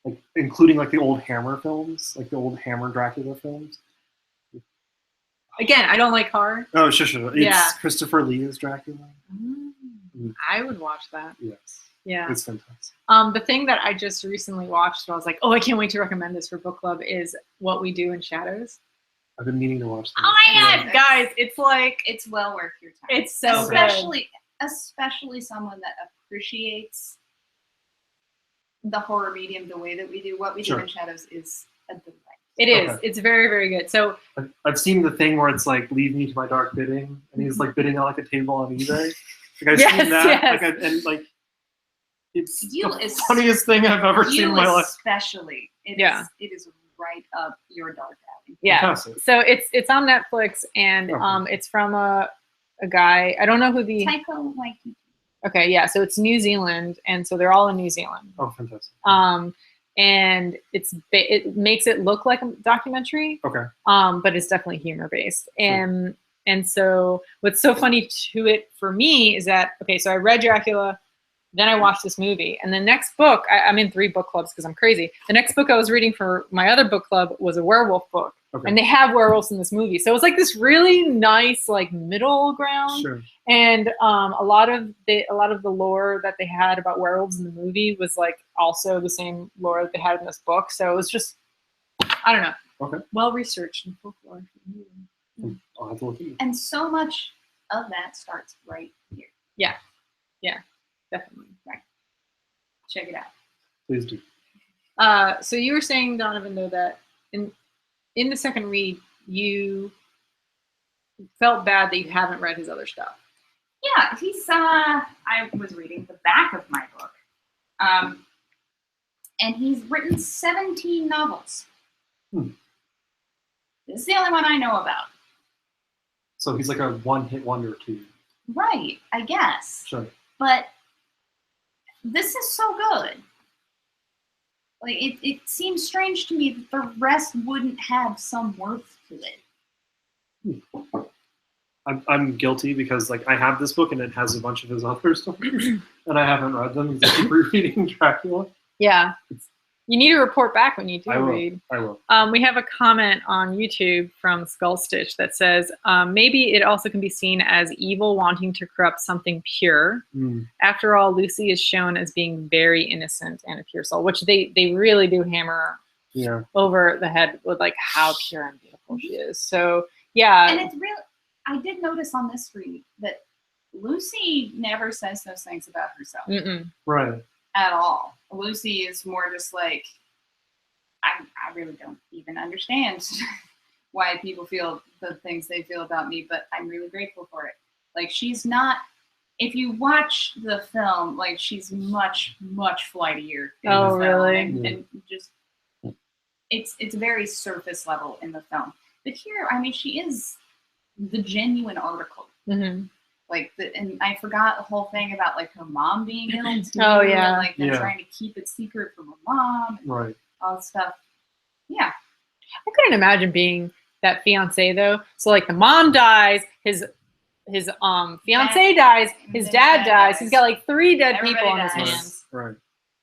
Like including like the old Hammer films, like the old Hammer Dracula films. Again, I don't like horror. Oh, sure. It's Christopher Lee as Dracula. I would watch that. Yes. Yeah. It's fantastic. The thing that I just recently watched, so I was like, oh, I can't wait to recommend this for book club, is What We Do in Shadows. I've been meaning to watch that. Oh my God, guys, it's well worth your time. It's so good. Especially someone that appreciates the horror medium the way that we do. What We Do in Shadows is a delight. It is. Okay. It's very, very good. So I've seen the thing where it's like, leave me to my dark bidding, and he's like bidding on like a table on eBay. Like I've seen that, yes. It's the funniest thing I've ever seen in my life. Especially, it is right up your dark alley. Yeah. Fantastic. So it's on Netflix, and it's from a guy. I don't know who the Taika Waititi. Okay, yeah. So it's New Zealand, and so they're all in New Zealand. Oh, fantastic. And it makes it look like a documentary. Okay. But it's definitely humor based. And so what's so funny to it for me is that so I read Dracula, then I watched this movie, and the next book I'm in 3 book clubs because I'm crazy. The next book I was reading for my other book club was a werewolf book. Okay. And they have werewolves in this movie, so it's like this really nice like middle ground. Sure. And a lot of the lore that they had about werewolves in the movie was like also the same lore that they had in this book. So it was just, I don't know, well researched and folklore. I'll have to look at it. And so much of that starts right here. Yeah, definitely. Right. Check it out. Please do. So you were saying, Donovan, though, that in the second read, you felt bad that you haven't read his other stuff. Yeah, I was reading the back of my book, and he's written 17 novels. This is the only one I know about. So he's like a one-hit wonder too. Right, I guess. Sure. But this is so good. Like, it seems strange to me that the rest wouldn't have some worth to it. I'm guilty because like I have this book and it has a bunch of his other stories and I haven't read them. I keep rereading Dracula. Yeah. You need to report back when you do read. I will. We have a comment on YouTube from Skull Stitch that says, maybe it also can be seen as evil wanting to corrupt something pure. After all, Lucy is shown as being very innocent and a pure soul, which they really do hammer over the head with like how pure and beautiful she is. So yeah. And it's real. I did notice on this read that Lucy never says those things about herself. Right. At all. Lucy is more just like, I really don't even understand why people feel the things they feel about me, but I'm really grateful for it. Like, she's not, if you watch the film, like, she's much, much flightier in the film. Really? And just, it's very surface level in the film. But here, I mean, she is the genuine article. Like, and I forgot the whole thing about like her mom being ill too. Oh yeah. And, like they're trying to keep it secret from her mom. Right. All this stuff. Yeah. I couldn't imagine being that fiance though. So like the mom dies, his fiance dies, his dad dies. He's got like 3 dead people on his hands. Right.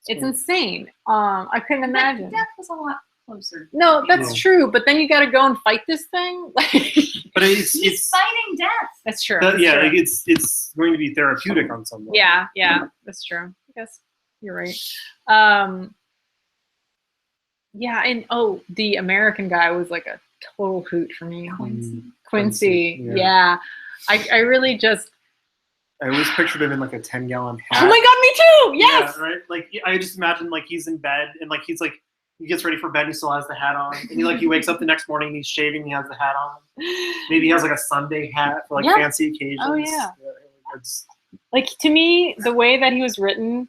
It's insane. I couldn't imagine. Death was a lot closer. No, that's true. But then you got to go and fight this thing. But he's fighting death. That's true. Like, it's going to be therapeutic on some level. Yeah, that's true. I guess you're right. Yeah, and the American guy was like a total hoot for me. Quincy. Yeah. I really just. I always pictured him in like a 10-gallon hat. Oh my god, me too! Yes! Yeah, right? Like, I just imagine like he's in bed and like he's like, he gets ready for bed and he still has the hat on. And he wakes up the next morning and he's shaving and he has the hat on. Maybe he has like a Sunday hat for like fancy occasions. Oh yeah. Like to me, the way that he was written,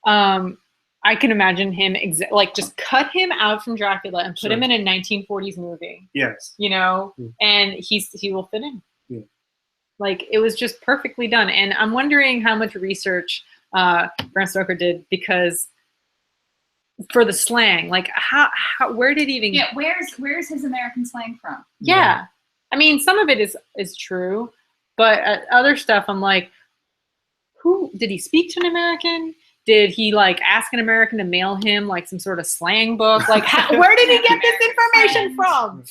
I can imagine him like just cut him out from Dracula and put him in a 1940s movie. Yes. You know, and he will fit in. Yeah. Like it was just perfectly done. And I'm wondering how much research Bram Stoker did because for the slang, like how where did he even where's his American slang from? Yeah. I mean, some of it is true, but other stuff I'm like, who did he speak to an American? Did he like ask an American to mail him like some sort of slang book? Like where did he get this information from?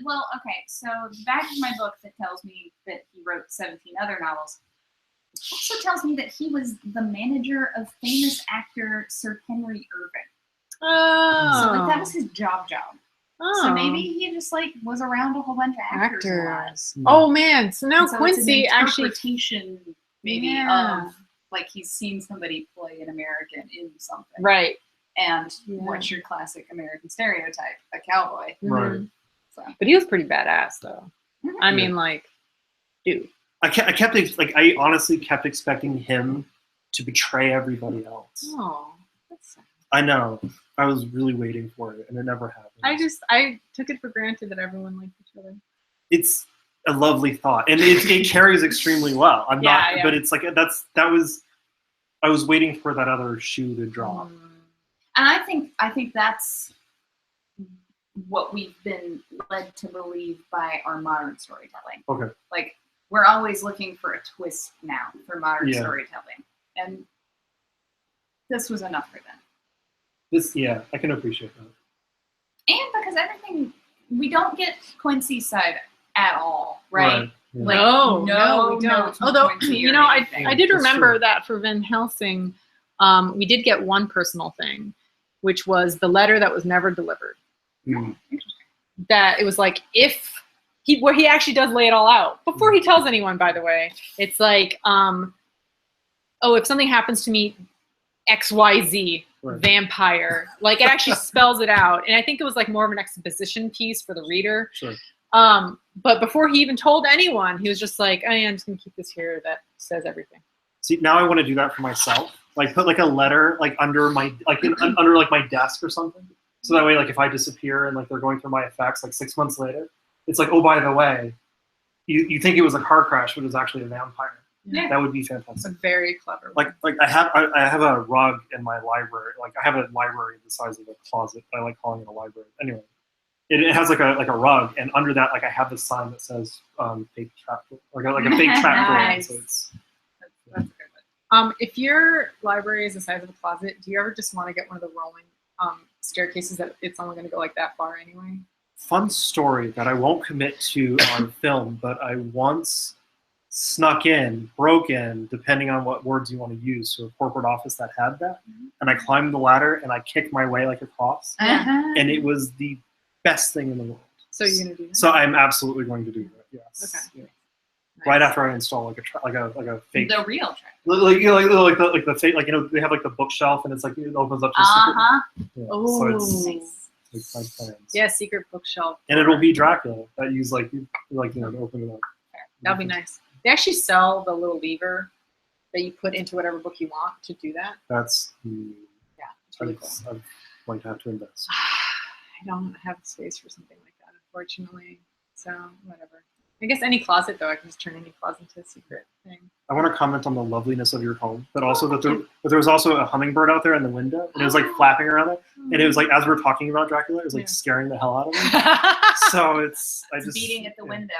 Well, okay, so the back of my book that tells me that he wrote 17 other novels also tells me that he was the manager of famous actor Sir Henry Irving. Oh. So like that was his job. Oh. So maybe he just like was around a whole bunch of actors. Oh man! So now so Quincy it's an actually interpretation maybe of like he's seen somebody play an American in something, right? And what's your classic American stereotype? A cowboy, right? So. But he was pretty badass, though. I mean, like, dude. I honestly kept expecting him to betray everybody else. Oh, that's sad. I know. I was really waiting for it, and it never happened. I took it for granted that everyone liked each other. It's a lovely thought, and it carries extremely well. But it's like I was waiting for that other shoe to drop. And I think that's what we've been led to believe by our modern storytelling. Okay. Like we're always looking for a twist now for modern storytelling, and this was enough for them. I can appreciate that. And because everything, we don't get Quincy's side at all, right? Yeah. Like, no, we don't. Although, I did remember that for Van Helsing, we did get one personal thing, which was the letter that was never delivered. That it was like where he actually does lay it all out before he tells anyone, by the way. It's like, if something happens to me, XYZ, vampire. Like it actually spells it out. And I think it was like more of an exposition piece for the reader. Sure. But before he even told anyone, he was just like, I'm just gonna keep this here that says everything. See, now I want to do that for myself. Like put like a letter like under my under like my desk or something. So that way, like if I disappear and like they're going through my effects like 6 months later, it's like, oh, by the way, you think it was a car crash, but it was actually a vampire. Yeah. That would be fantastic. It's a very clever one. Like I have a rug in my library. Like I have a library the size of a closet. I like calling it a library. Anyway, it has like a rug, and under that, like I have this sign that says fake trap, like a fake trap door. Nice. So it's That's a good one. If your library is the size of a closet, do you ever just want to get one of the rolling staircases that it's only going to go like that far anyway? fun story that I won't commit to on film, but I once snuck in, broke in, depending on what words you want to use, to a corporate office that had that. And I climbed the ladder and I kicked my way like across. And it was the best thing in the world. So you're going to do that? So I'm absolutely going to do that, yes. Okay. Yeah. Nice. Right after I install like a fake, The real trick. like the fake, like, you know, they have like the bookshelf and it's like it opens up to secret. Yeah. Oh, So it's Nice. like my plans. yeah, secret bookshelf. And it'll be Dracula that use like you know to open it up. That'll be nice. They actually sell the little lever that you put into whatever book you want to do that. That's Yeah, it's really cool. I'm going to have to invest. I don't have space for something like that, unfortunately. So whatever. I guess any closet though, I can just turn any closet into a secret thing. I want to comment on the loveliness of your home, but also that there was also a hummingbird out there in the window, and it was like flapping around it, and it was like as we're talking about Dracula, it was like scaring the hell out of me. So it's Beating at the window.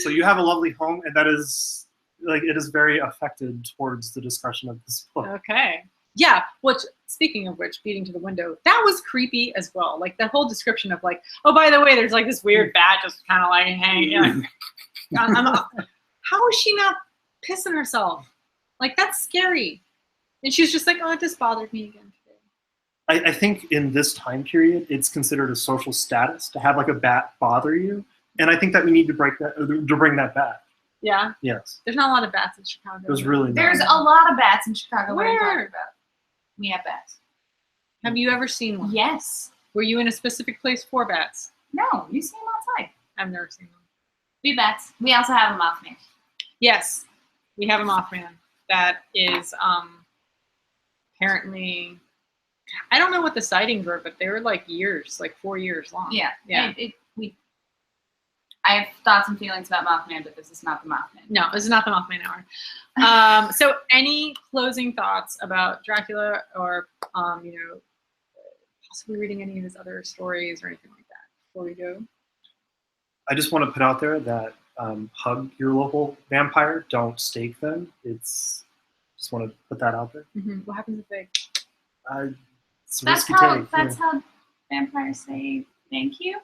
So you have a lovely home, and that is like it is very affected towards the discussion of this book. Okay. Yeah, which, speaking of which, beating to the window, that was creepy as well. Like the whole description of like, oh, by the way, there's like this weird bat just kind of like hanging. How is she not pissing herself? Like, that's scary. And she was just like, oh, it just bothered me again today. I think in this time period, it's considered a social status to have like a bat bother you, and I think that we need to bring that back. Yeah? Yes. There's not a lot of bats in Chicago. There's really not. There's a lot of bats in Chicago. What are you Where? talking about? We have bats. Have you ever seen one? Yes. Were you in a specific place for bats? No, you see them outside. I've never seen them. We have bats. We also have a Mothman. Yes, we have a Mothman that is apparently, I don't know what the sightings were, but they were like years, like 4 years long. Yeah. Yeah. I have thoughts and feelings about Mothman, but this is not the Mothman. No, this is not the Mothman hour. So any closing thoughts about Dracula or, possibly reading any of his other stories or anything like that before we go? I just want to put out there that hug your local vampire. Don't stake them. Just want to put that out there. Mm-hmm. What happens if they? It's a That's risky how take. that's how vampires say thank you.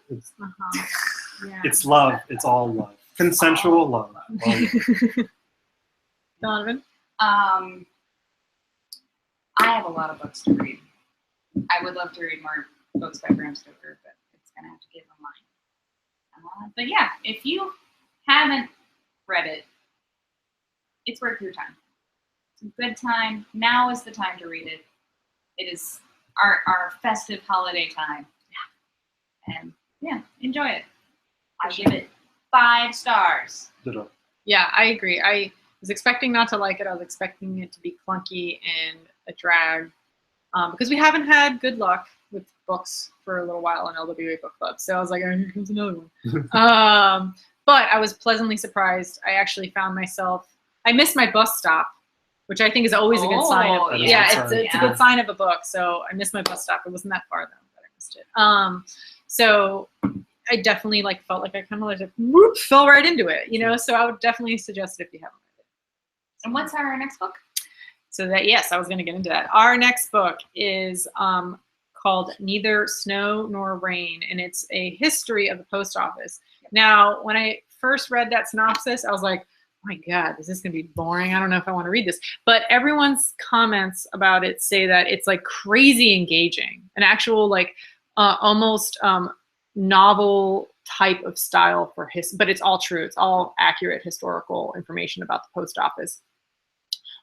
Yeah. It's love. It's all love. Consensual love. Donovan? I have a lot of books to read. I would love to read more books by Bram Stoker, but it's gonna have to give them mine. But yeah, if you haven't read it, it's worth your time. It's a good time. Now is the time to read it. It is our festive holiday time. And yeah, enjoy it. I give it 5 stars. Ditto. Yeah, I agree. I was expecting not to like it. I was expecting it to be clunky and a drag because we haven't had good luck with books for a little while in LWA Book Club. So I was like, oh, here comes another one. But I was pleasantly surprised. I actually found myself, I missed my bus stop, which I think is always a good sign of, it's a good sign of a book. So I missed my bus stop. It wasn't that far though, but I missed it. So I definitely felt like I kind of whoop, fell right into it, so I would definitely suggest it if you haven't read it. And what's our next book? So that, yes, I was going to get into that. Our next book is called Neither Snow Nor Rain, and it's a history of the post office. Now, when I first read that synopsis, I was like, oh my God, this is going to be boring. I don't know if I want to read this. But everyone's comments about it say that it's crazy engaging, an actual almost novel type of style for but it's all true. It's all accurate historical information about the post office.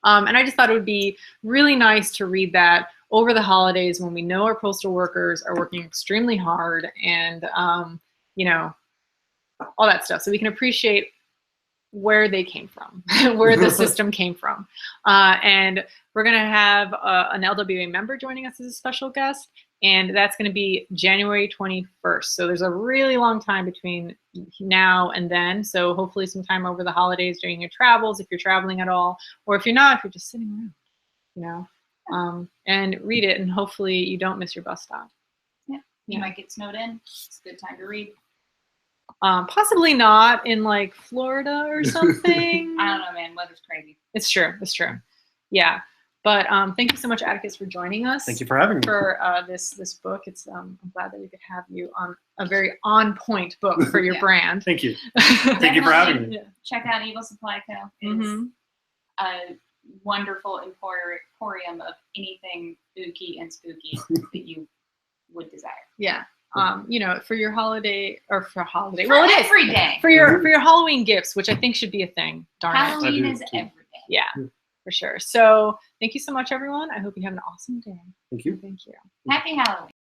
And I just thought it would be really nice to read that over the holidays when we know our postal workers are working extremely hard and, all that stuff. So we can appreciate where they came from, where the system came from. And we're going to have an LWA member joining us as a special guest. And that's going to be January 21st. So there's a really long time between now and then. So hopefully sometime over the holidays during your travels, if you're traveling at all, or if you're not, if you're just sitting around, and read it. And hopefully you don't miss your bus stop. Yeah. You might get snowed in. It's a good time to read. Possibly not in like Florida or something. I don't know, man. Weather's crazy. It's true. It's true. Yeah. But thank you so much, Atticus, for joining us. Thank you for having me. For this book. It's I'm glad that we could have you on a very on point book for your brand. Thank you. Thank you for having me. Yeah. Check out Evil Supply Co. It's a wonderful emporium of anything spooky and spooky that you would desire. Yeah. You know, for your holiday or for holiday. For Well, it is every day. for your Halloween gifts, which I think should be a thing. Darn it. Halloween is every day. Yeah, for sure. So thank you so much, everyone. I hope you have an awesome day. Thank you. Thank you. Happy Halloween.